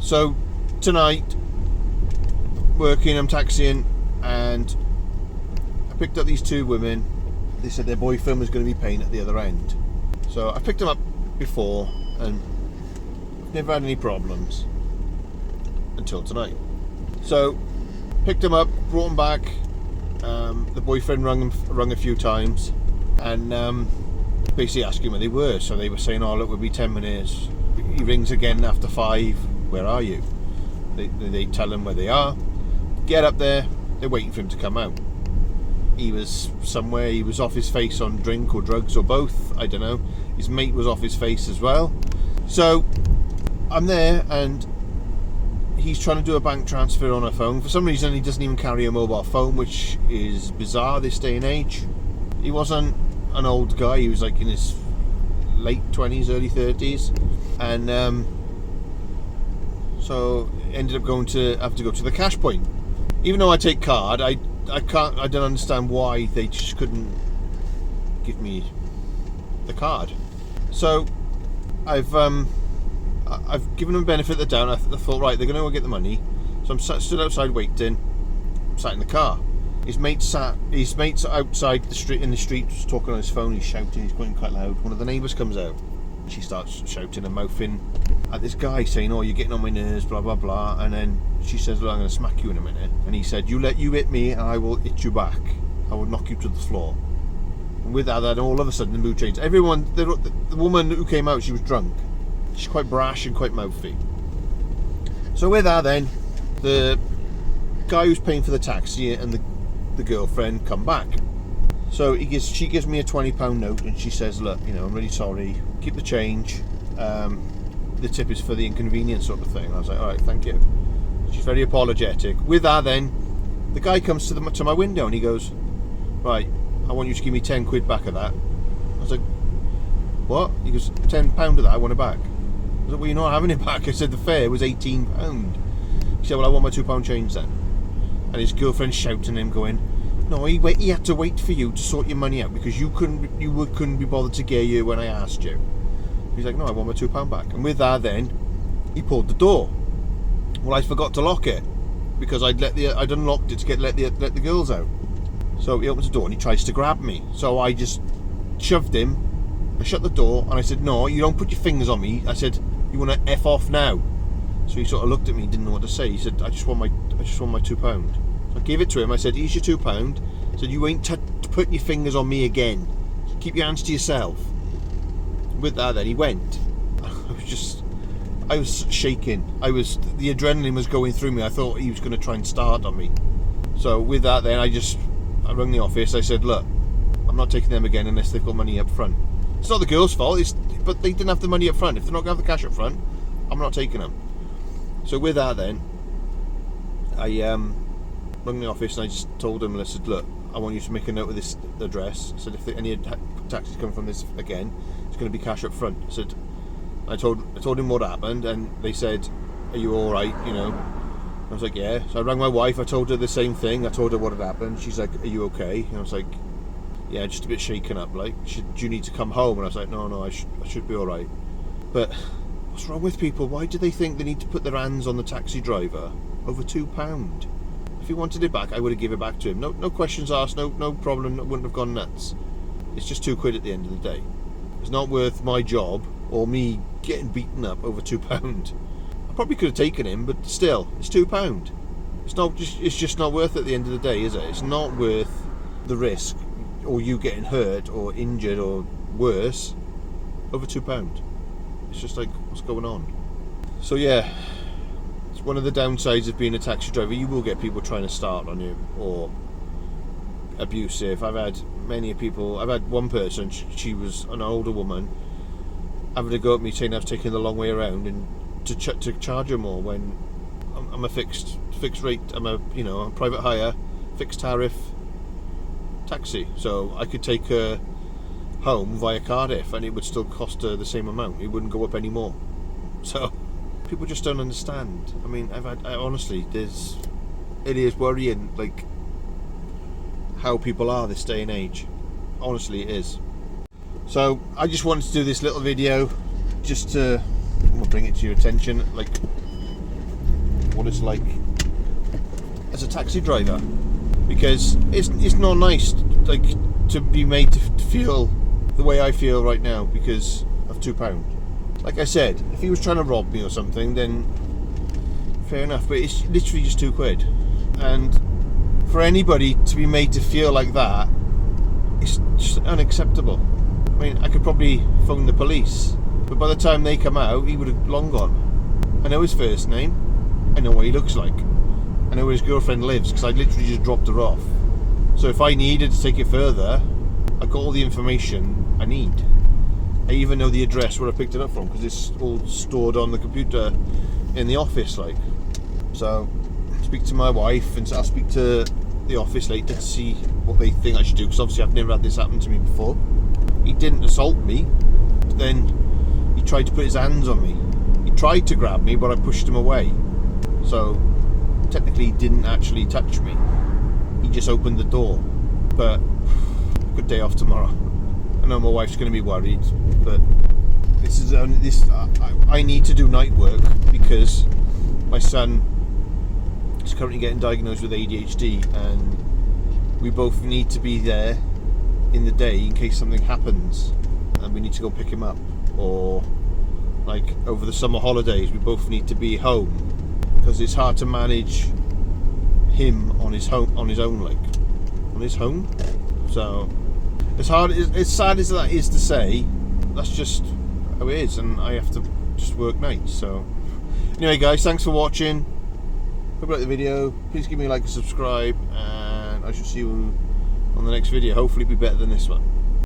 So tonight, working, I'm taxiing, and I picked up these two women. They said their boyfriend was going to be paying at the other end. So I picked them up before and never had any problems until tonight. So picked them up, brought them back. The boyfriend rung a few times and basically asking where they were. So they were saying, oh look, we'll be 10 minutes. He rings again after 5. Where are you? They tell him where they are. Get up there. They're waiting for him to come out. He was somewhere. He was off his face on drink or drugs or both. I don't know. His mate was off his face as well. So I'm there and he's trying to do a bank transfer on a phone. For some reason he doesn't even carry a mobile phone, which is bizarre this day and age. He wasn't an old guy. He was like in his late 20s, early 30s, and so ended up have to go to the cash point. Even though I take card, I don't understand why they just couldn't give me the card. So I've given them the benefit of the doubt. I thought, right, they're going to go get the money. So I'm stood outside waiting. I'm sat in the car. His mate's outside in the street, just talking on his phone. He's shouting. He's going quite loud. One of the neighbours comes out. She starts shouting and mouthing at this guy, saying, "Oh, you're getting on my nerves, blah blah blah." And then she says, "Well, I'm going to smack you in a minute." And he said, "You hit me, and I will hit you back. I will knock you to the floor." And with that, then all of a sudden the mood changed. Everyone, the woman who came out, she was drunk. She's quite brash and quite mouthy. So with that, then the guy who's paying for the taxi and the girlfriend come back. So she gives me a £20 note and she says, "Look, I'm really sorry. Keep the change. The tip is for the inconvenience," sort of thing. And I was like, "All right, thank you." She's very apologetic. With that, then the guy comes to my window and he goes, "Right, I want you to give me 10 quid back of that." I was like, "What?" He goes, "£10 of that, I want it back." I was like, "Well, you're not having it back." I said the fare was £18. He said, "Well, I want my £2 change then." And his girlfriend shouting at him, going, "No, he had to wait for you to sort your money out because you couldn't be bothered to get you when I asked you." He's like, "No, I want my £2 back." And with that, then he pulled the door. Well, I forgot to lock it because I'd unlocked it to let the girls out. So he opens the door and he tries to grab me. So I just shoved him. I shut the door and I said, "No, you don't put your fingers on me." I said, "You want to F off now?" So he sort of looked at me, didn't know what to say. He said, I just want my £2. So I gave it to him. I said, "Here's your £2. I said, "You ain't putting your fingers on me again. Keep your hands to yourself." With that, then he went. I was shaking. The adrenaline was going through me. I thought he was going to try and start on me. So with that, then I rang the office. I said, "Look, I'm not taking them again unless they've got money up front." It's not the girl's fault, but they didn't have the money up front. If they're not going to have the cash up front, I'm not taking them. So with that, then I rang the office and I just told them, and I said, "Look, I want you to make a note of this address." I said, "If any taxis come from this again, it's going to be cash up front." I told him what happened, and they said, "Are you all right?" I was like, "Yeah." So I rang my wife. I told her the same thing. I told her what had happened. She's like, "Are you okay?" And I was like, "Yeah, just a bit shaken up. Like, do you need to come home?" And I was like, "No, I should be all right." But what's wrong with people? Why do they think they need to put their hands on the taxi driver over £2? If he wanted it back, I would have given it back to him. No questions asked. No problem. I wouldn't have gone nuts. It's just £2 at the end of the day. It's not worth my job or me getting beaten up over £2. I probably could have taken him, but still, it's £2. It's just not worth it at the end of the day, is it? It's not worth the risk, or you getting hurt or injured or worse over £2. It's just like, what's going on? So yeah, it's one of the downsides of being a taxi driver. You will get people trying to start on you or abusive. I've had many people. I've had one person, she was an older woman, having to go at me saying I was taking the long way around and to charge her more when I'm a fixed rate. I'm a private hire, fixed tariff taxi, so I could take her home via Cardiff and it would still cost her the same amount. It wouldn't go up anymore. So people just don't understand. I mean, honestly, it is worrying, like how people are this day and age. Honestly, it is. So I just wanted to do this little video just to bring it to your attention. Like, what it's like as a taxi driver, because it's not nice, like, to be made to feel the way I feel right now because of £2. Like I said, if he was trying to rob me or something, then fair enough, but it's literally just £2. And for anybody to be made to feel like that, it's just unacceptable. I mean, I could probably phone the police, but by the time they come out, he would have long gone. I know his first name, I know what he looks like, I know where his girlfriend lives, because I literally just dropped her off. So if I needed to take it further, I got all the information I need. I even know the address where I picked it up from, because it's all stored on the computer in the office, like. So I'll speak to my wife, and I'll speak to the office later to see what they think I should do, because obviously I've never had this happen to me before. He didn't assault me, but then he tried to put his hands on me. He tried to grab me, but I pushed him away. So technically he didn't actually touch me. He just opened the door. But good day off tomorrow. I know my wife's going to be worried, but this is only this. I need to do night work because my son is currently getting diagnosed with ADHD, and we both need to be there in the day in case something happens and we need to go pick him up, or like over the summer holidays we both need to be home, because it's hard to manage him on his home, on his own, like on his home. So as sad as that is to say, that's just how it is, and I have to just work nights. So anyway guys, thanks for watching. Hope you like the video. Please give me a like and subscribe, and I shall see you on the next video. Hopefully it'll be better than this one.